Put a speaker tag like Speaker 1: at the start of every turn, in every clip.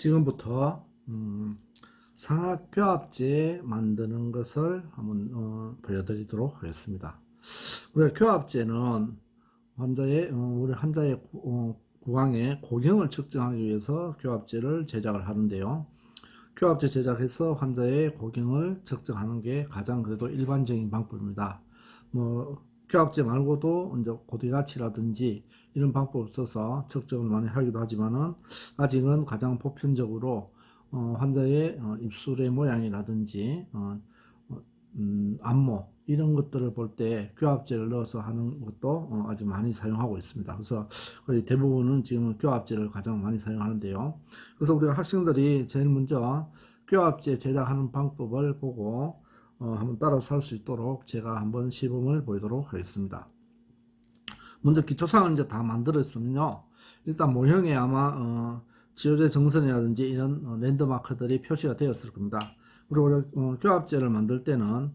Speaker 1: 지금부터 상하교합제 만드는 것을 한번 보여드리도록 하겠습니다. 우리가 교합제는 우리 환자의 구강의 고경을 측정하기 위해서 교합제를 제작을 하는데요. 교합제 제작해서 환자의 고경을 측정하는 게 가장 그래도 일반적인 방법입니다. 교합제 말고도 이제 고디가치라든지 이런 방법이 없어서 측정을 많이 하기도 하지만은 아직은 가장 보편적으로 환자의 입술의 모양이라든지 안모 이런 것들을 볼 때 교합제를 넣어서 하는 것도 아주 많이 사용하고 있습니다. 그래서 거의 대부분은 지금 교합제를 가장 많이 사용하는데요. 그래서 우리가 학생들이 제일 먼저 교합제 제작하는 방법을 보고 한번 따라서 할 수 있도록 제가 한번 시범을 보이도록 하겠습니다. 먼저 기초상을 이제 다 만들었으면요. 일단 모형에 아마 치료제 정선이라든지 이런 랜드마크들이 표시가 되었을 겁니다. 그리고 교합제를 만들 때는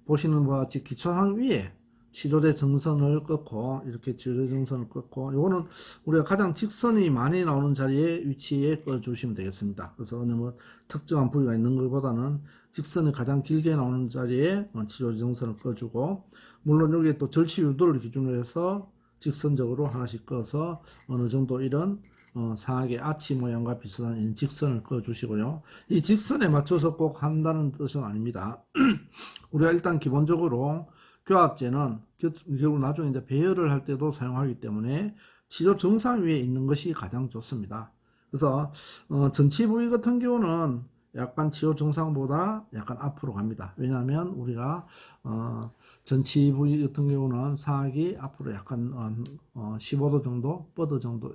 Speaker 1: 보시는 바와 같이 기초상 위에 치료제 정선을 꺾고 이렇게 치료제 정선을 꺾고 요거는 우리가 가장 직선이 많이 나오는 자리에 위치에 꺼 주시면 되겠습니다. 그래서 어느 특정한 부위가 있는 것보다는 직선이 가장 길게 나오는 자리에 치료제 정선을 꺼주고, 물론 여기에 또 절치 유도를 기준으로 해서 직선적으로 하나씩 꺼서 어느 정도 이런 상하게 아치 모양과 비슷한 직선을 그어 주시고요. 이 직선에 맞춰서 꼭 한다는 뜻은 아닙니다. 우리가 일단 기본적으로 교합제는 결국 나중에 이제 배열을 할 때도 사용하기 때문에 치료 정상 위에 있는 것이 가장 좋습니다. 그래서 전치 부위 같은 경우는 약간 치료 정상보다 약간 앞으로 갑니다. 왜냐하면 우리가 전치 부위 같은 경우는 상하기 앞으로 약간 15도 정도, 뻗어 정도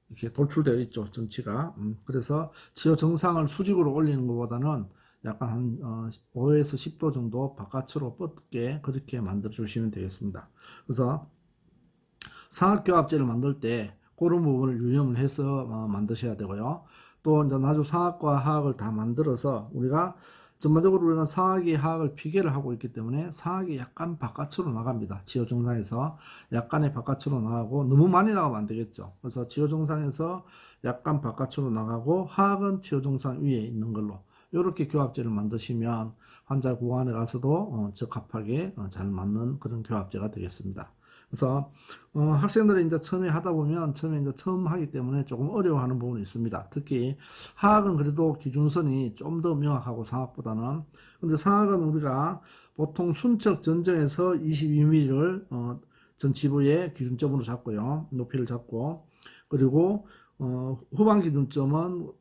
Speaker 1: 이렇게 돌출되어 있죠, 전치가. 그래서 치료 정상을 수직으로 올리는 것보다는 약간 한 5에서 10도 정도 바깥으로 뻗게 그렇게 만들어 주시면 되겠습니다. 그래서 상하교합제를 만들 때 그런 부분을 유념을 해서 만드셔야 되고요. 또 이제 나중 상하과 하악을 다 만들어서 전반적으로 우리가 상하기 하악을 피계를 하고 있기 때문에 상하기 약간 바깥으로 나갑니다. 치료 정상에서 약간의 바깥으로 나가고 너무 많이 나가면 안 되겠죠. 그래서 치료 정상에서 약간 바깥으로 나가고 하악은 치료 정상 위에 있는 걸로 이렇게 교합제를 만드시면 환자 구간에 가서도 적합하게 잘 맞는 그런 교합제가 되겠습니다. 그래서 학생들이 이제 처음에 하다 보면 처음 하기 때문에 조금 어려워하는 부분이 있습니다. 특히 하악은 그래도 기준선이 좀 더 명확하고 상악보다는. 근데 상악은 우리가 보통 순척 전정에서 22mm를 전치부의 기준점으로 잡고요, 높이를 잡고, 그리고 후반 기준점은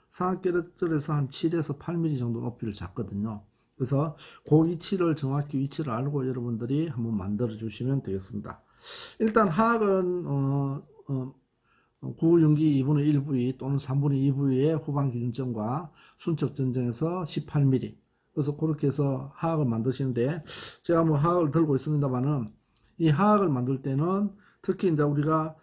Speaker 1: 상악결절에서 한 7에서 8mm 정도 높이를 잡거든요. 그래서 그 위치를 정확히 위치를 알고 여러분들이 한번 만들어 주시면 되겠습니다. 일단 하악은 구윤기 2분의 1부위 또는 3분의 2부위의 후반 기준점과 순척 전정에서 18mm. 그래서 그렇게 해서 하악을 만드시는데, 제가 하악을 들고 있습니다만은 이 하악을 만들 때는 특히 이제 우리가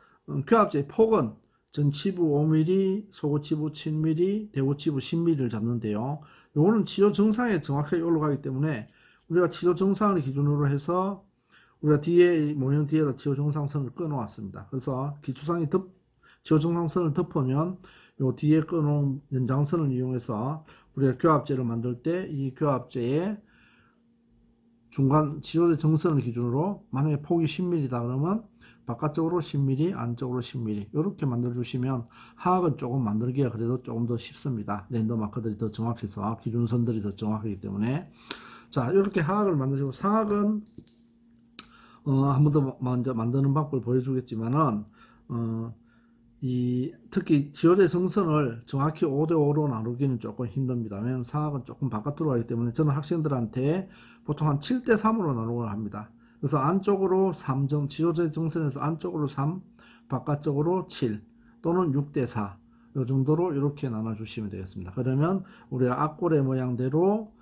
Speaker 1: 교합제의 폭은 전치부 5mm, 소고치부 7mm, 대고치부 10mm를 잡는데요. 요거는 치료 정상에 정확하게 올라가기 때문에 우리가 치료 정상을 기준으로 해서 우리가 모형 뒤에다 치료 정상선을 꺼 놓았습니다. 그래서 치료 정상선을 덮으면 요 뒤에 꺼 놓은 연장선을 이용해서 우리가 교합제를 만들 때 이 교합제의 중간 치료제 정선을 기준으로 만약에 폭이 10mm다 그러면 바깥쪽으로 10mm, 안쪽으로 10mm 이렇게 만들어 주시면 하악은 조금 만들기가 그래도 조금 더 쉽습니다. 랜더마크들이 더 정확해서 기준선들이 더 정확하기 때문에. 자, 이렇게 하악을 만드시고, 상악은 한 번 더 먼저 만드는 방법을 보여주겠지만은 특히 치료제 정선을 정확히 5대5로 나누기는 조금 힘듭니다. 왜냐하면 상악은 조금 바깥으로 가기 때문에 저는 학생들한테 보통 한 7대3으로 나누고 합니다. 그래서 안쪽으로 3정, 치료제 정선에서 안쪽으로 3, 바깥쪽으로 7 또는 6대4 이 정도로 이렇게 나눠주시면 되겠습니다. 그러면 우리가 앞골의 모양대로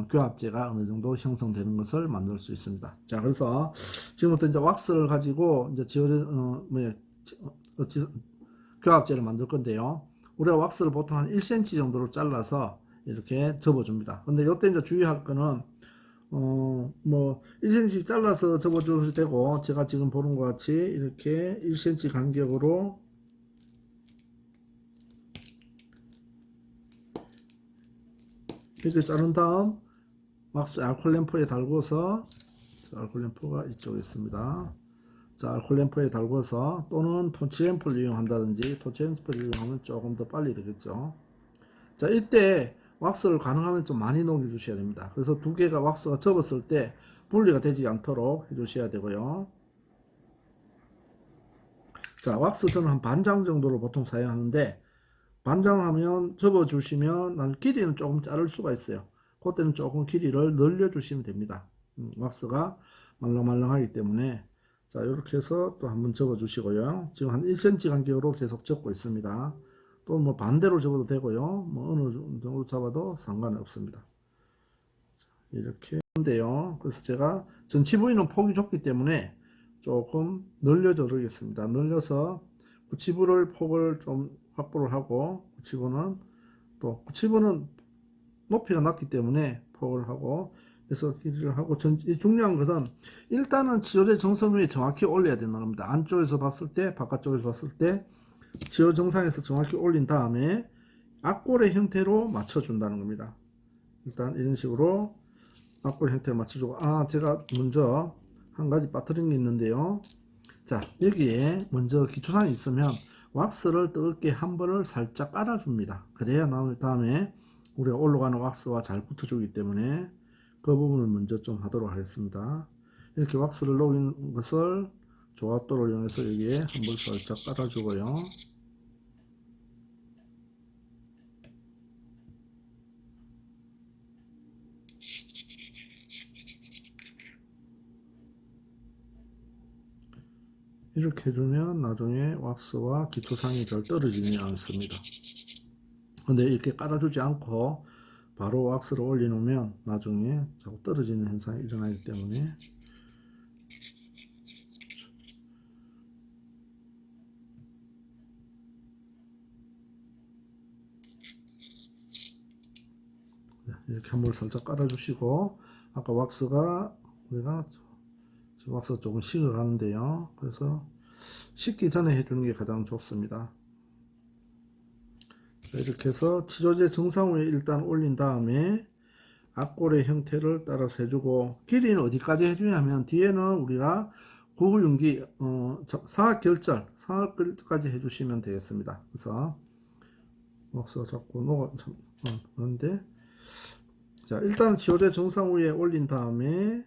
Speaker 1: 교합제가 어느 정도 형성되는 것을 만들 수 있습니다. 자, 그래서 지금부터 이제 왁스를 가지고 이제 교합제를 만들 건데요. 우리가 왁스를 보통 한 1cm 정도로 잘라서 이렇게 접어줍니다. 근데 이때 이제 주의할 거는 1cm 잘라서 접어줘도 되고, 제가 지금 보는 것 같이 이렇게 1cm 간격으로 이렇게 자른 다음 왁스 알콜 램프에 달궈서, 자, 알콜 램프가 이쪽에 있습니다. 자, 알콜 램프에 달궈서 또는 토치 램프를 이용한다든지, 토치 램프를 이용하면 조금 더 빨리 되겠죠. 자, 이때 왁스를 가능하면 좀 많이 녹여 주셔야 됩니다. 그래서 두 개가 왁스가 접었을 때 분리가 되지 않도록 해 주셔야 되고요. 자, 왁스 저는 한 반장 정도로 보통 사용하는데, 반장하면 접어 주시면 길이는 조금 자를 수가 있어요. 그때는 조금 길이를 늘려 주시면 됩니다. 왁스가 말랑말랑하기 때문에. 자, 이렇게 해서 또 한번 접어 주시고요. 지금 한 1cm 간격으로 계속 접고 있습니다. 또 뭐 반대로 접어도 되고요. 뭐 어느 정도 잡아도 상관은 없습니다. 이렇게 한데요. 그래서 제가 전치 부위는 폭이 좁기 때문에 조금 늘려줘 주겠습니다. 늘려서 구치부를 폭을 좀 확보를 하고, 구치부는 높이가 낮기 때문에 폭을 하고, 그래서 길이를 하고, 중요한 것은 일단은 치료제 정선 위에 정확히 올려야 되는 겁니다. 안쪽에서 봤을 때, 바깥쪽에서 봤을 때 치료 정상에서 정확히 올린 다음에 앞골의 형태로 맞춰준다는 겁니다. 일단 이런 식으로 앞골 형태를 맞춰주고, 제가 먼저 한 가지 빠뜨린 게 있는데요. 자, 여기에 먼저 기초상이 있으면 왁스를 뜨겁게 한 번을 살짝 깔아줍니다. 그래야 다음에 우리가 올라가는 왁스와 잘 붙어주기 때문에 그 부분을 먼저 좀 하도록 하겠습니다. 이렇게 왁스를 녹인 것을 조합도를 이용해서 여기에 한 번 살짝 깔아주고요. 이렇게 해주면 나중에 왁스와 기초상이 잘 떨어지지 않습니다. 근데 이렇게 깔아주지 않고 바로 왁스를 올려놓으면 나중에 자꾸 떨어지는 현상이 일어나기 때문에, 이렇게 한 번 살짝 깔아주시고, 아까 왁스가 우리가 지금 왁스 조금 식어가는데요. 그래서 식기 전에 해주는 게 가장 좋습니다. 이렇게 해서 치료제 정상 위에 일단 올린 다음에 앞골의 형태를 따라서 해주고, 길이는 어디까지 해주냐면 뒤에는 우리가 구불윤기 상악결절까지 해주시면 되겠습니다. 그래서 왁스가 자꾸 그런데, 자, 일단 치료제 정상 위에 올린 다음에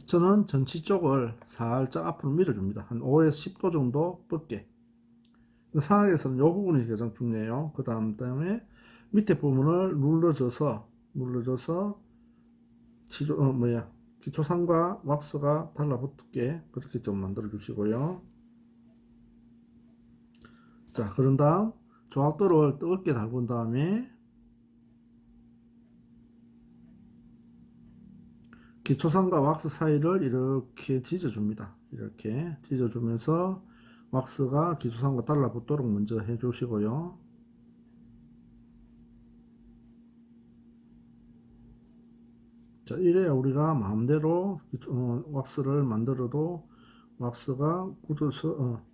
Speaker 1: 저는 전치 쪽을 살짝 앞으로 밀어줍니다. 한 5에서 10도 정도 뻗게. 상악에서는 이 부분이 가장 중요해요. 그 다음에 밑에 부분을 눌러줘서 기초상과 왁스가 달라붙게 그렇게 좀 만들어 주시고요. 자, 그런 다음 조합도를 뜨겁게 달군 다음에 기초상과 왁스 사이를 이렇게 찢어줍니다. 이렇게 찢어주면서 왁스가 기초상과 달라붙도록 먼저 해주시고요. 자, 이래야 우리가 마음대로 왁스를 만들어도 왁스가 굳어서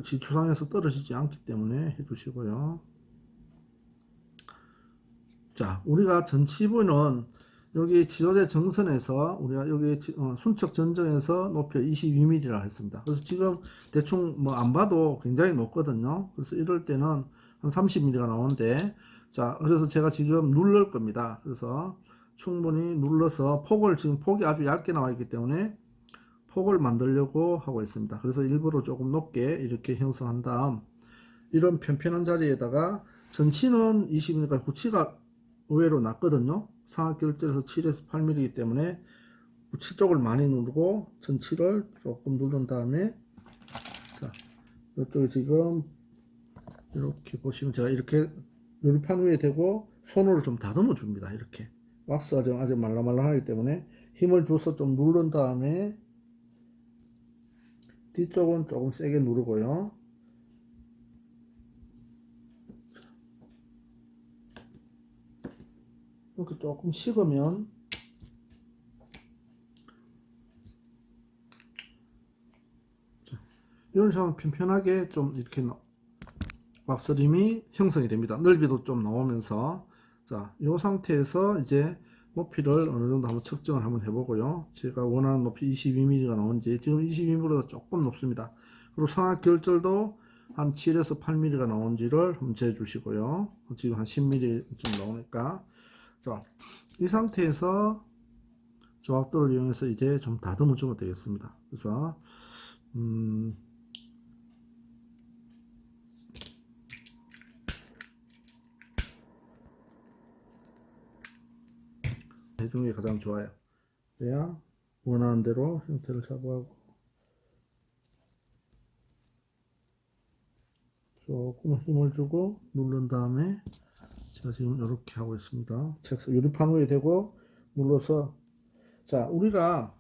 Speaker 1: 기초상에서 떨어지지 않기 때문에 해주시고요. 자, 우리가 전치부는 여기 치료제 정선에서 우리가 여기 순척 전정에서 높여 22mm라 했습니다. 그래서 지금 대충 뭐 안 봐도 굉장히 높거든요. 그래서 이럴 때는 한 30mm가 나오는데, 자, 그래서 제가 지금 누를 겁니다. 그래서 충분히 눌러서 지금 폭이 아주 얇게 나와 있기 때문에 폭을 만들려고 하고 있습니다. 그래서 일부러 조금 높게 이렇게 형성한 다음, 이런 편편한 자리에다가 전치는 20mm니까 구치가 의외로 낮거든요. 상악결절에서 7에서 8mm이기 때문에 구치 쪽을 많이 누르고 전치를 조금 누른 다음에, 자, 이쪽에 지금 이렇게 보시면 제가 이렇게 요리판 위에 대고 손으로 좀 다듬어 줍니다. 이렇게 왁스가 지금 아직 말랑말랑하기 때문에 힘을 줘서 좀 누른 다음에 뒤쪽은 조금 세게 누르고요. 이렇게 조금 식으면 이런 식으로 편편하게 좀 이렇게 왁스림이 형성이 됩니다. 넓이도 좀 나오면서 자, 이 상태에서 이제 높이를 어느 정도 한번 측정을 한번 해보고요. 제가 원하는 높이 22mm가 나오는지, 지금 22mm보다 조금 높습니다. 그리고 상하 결절도 한 7에서 8mm가 나오는지를 한번 재주시고요. 지금 한 10mm쯤 나오니까. 자, 이 상태에서 조각도를 이용해서 이제 좀 다듬어 주면 되겠습니다. 그래서, 해주는 게 가장 좋아요. 그래야 원하는 대로 형태를 잡아가고 조금 힘을 주고 누른 다음에 제가 지금 이렇게 하고 있습니다. 책상 유리판 위에 대고 눌러서, 자, 우리가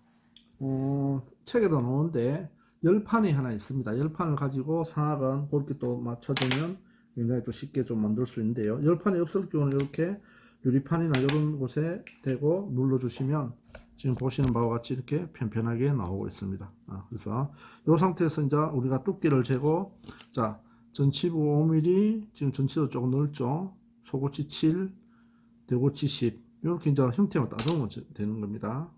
Speaker 1: 책에도 나오는데 열판이 하나 있습니다. 열판을 가지고 상악은 그렇게 또 맞춰주면 굉장히 또 쉽게 좀 만들 수 있는데요. 열판이 없을 경우는 이렇게 유리판이나 이런 곳에 대고 눌러주시면 지금 보시는 바와 같이 이렇게 편편하게 나오고 있습니다. 그래서 이 상태에서 이제 우리가 두께를 재고, 자, 전치부 5mm, 지금 전치도 조금 넓죠. 소고치 7, 대고치 10, 이렇게 이제 형태만 따르면 되는 겁니다.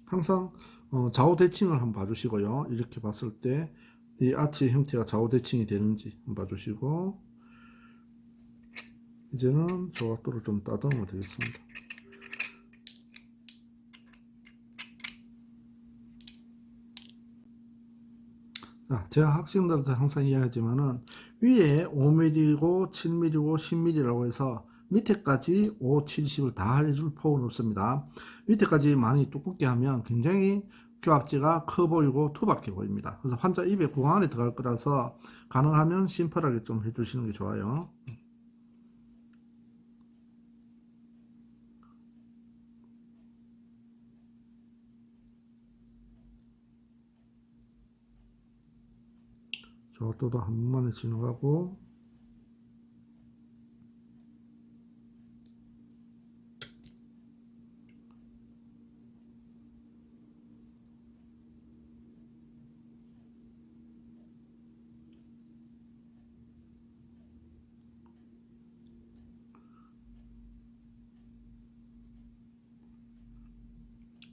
Speaker 1: 항상 좌우 대칭을 한번 봐주시고요. 이렇게 봤을 때 이 아치 형태가 좌우 대칭이 되는지 한번 봐주시고, 이제는 조각도를 좀 따듬으면 되겠습니다. 자, 제가 학생들한테 항상 이야기하지만은 위에 5mm고 7mm고 10mm라고 해서 밑에까지 5, 70을 다 해줄 필요는 없습니다. 밑에까지 많이 두껍게 하면 굉장히 교합지가 커 보이고 투박해 보입니다. 그래서 환자 입에 구강 안에 들어갈 거라서 가능하면 심플하게 좀 해주시는 게 좋아요. 저것도 한 번만에 진행하고,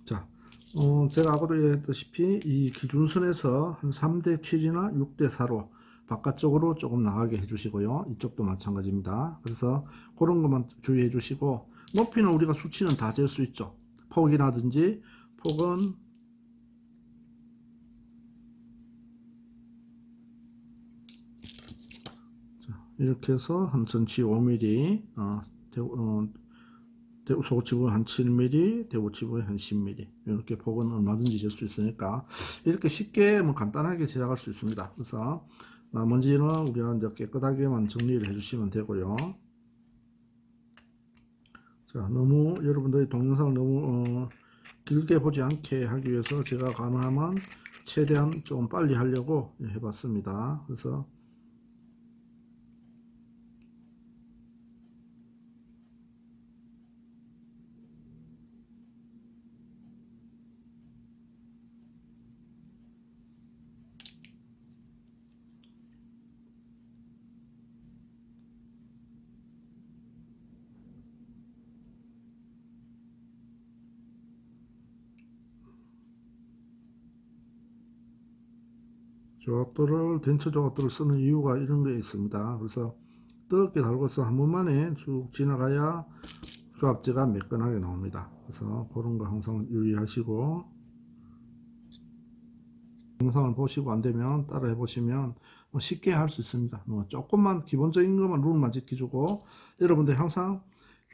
Speaker 1: 자, 제가 아까도 얘기했다시피 이 기준선에서 한 3대 7이나 6대 4로 바깥쪽으로 조금 나가게 해주시고요. 이쪽도 마찬가지입니다. 그래서 그런 것만 주의해 주시고, 높이는 우리가 수치는 다 잴 수 있죠. 폭이라든지, 폭은 이렇게 해서 한 전치 5mm, 소치부 한 7mm, 대우치부 한 10mm, 이렇게 폭은 얼마든지 잴 수 있으니까 이렇게 쉽게 간단하게 제작할 수 있습니다. 그래서 나머지는 우리가 이제 깨끗하게만 정리를 해주시면 되고요. 자, 너무 여러분들이 동영상을 너무 길게 보지 않게 하기 위해서 제가 가능하면 최대한 좀 빨리 하려고 해봤습니다. 그래서 조각도를 덴처 조각도를 쓰는 이유가 이런 게 있습니다. 그래서 뜨겁게 달궈서 한 번만에 쭉 지나가야 교합제가 매끈하게 나옵니다. 그래서 그런 거 항상 유의하시고, 영상을 보시고 안 되면 따라 해보시면 쉽게 할 수 있습니다. 조금만 기본적인 것만 룰만 지켜주고, 여러분들이 항상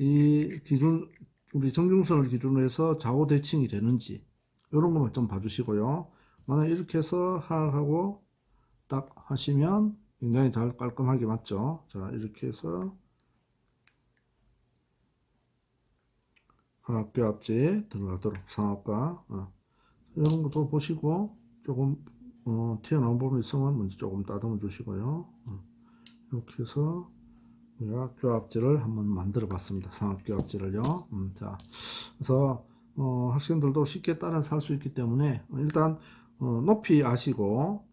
Speaker 1: 이 기준, 우리 정중선을 기준으로 해서 좌우 대칭이 되는지 이런 것만 좀 봐주시고요. 만약 이렇게 해서 하악하고 딱 하시면 굉장히 잘 깔끔하게 맞죠. 자, 이렇게 해서 하악교합제 들어가도록 상악과 이런 것도 보시고 조금 튀어나온 부분이 있으면 먼저 조금 다듬어 주시고요. 이렇게 해서 우리가 교합제를 한번 만들어 봤습니다. 상악교합제를요. 자, 그래서 학생들도 쉽게 따라서 할 수 있기 때문에 일단 높이 아시고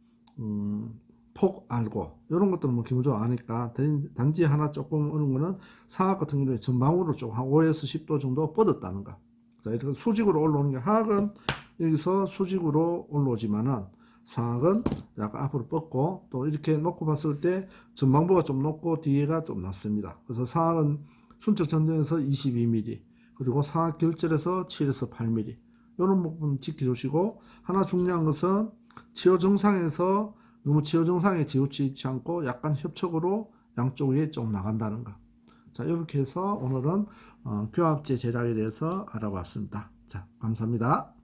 Speaker 1: 폭 알고 이런 것들은 뭐 기본적으로 아니까 단지 하나 조금 어려운 거는 상악 같은 경우에 전방으로 좀 한 5에서 10도 정도 뻗었다는 거. 자, 이렇게 수직으로 올라오는 게 하악은 여기서 수직으로 올라오지만은 상악은 약간 앞으로 뻗고 또 이렇게 놓고 봤을 때 전방부가 좀 높고 뒤에가 좀 낮습니다. 그래서 상악은 순적 전정에서 22mm 그리고 상악 결절에서 7에서 8mm 이런 부분 지켜주시고 하나 중요한 것은 치어 정상에서 너무 치어 정상에 지우치지 않고 약간 협착으로 양쪽에 좀 나간다는 거. 자, 이렇게 해서 오늘은 교합제 제작에 대해서 알아봤습니다. 자, 감사합니다.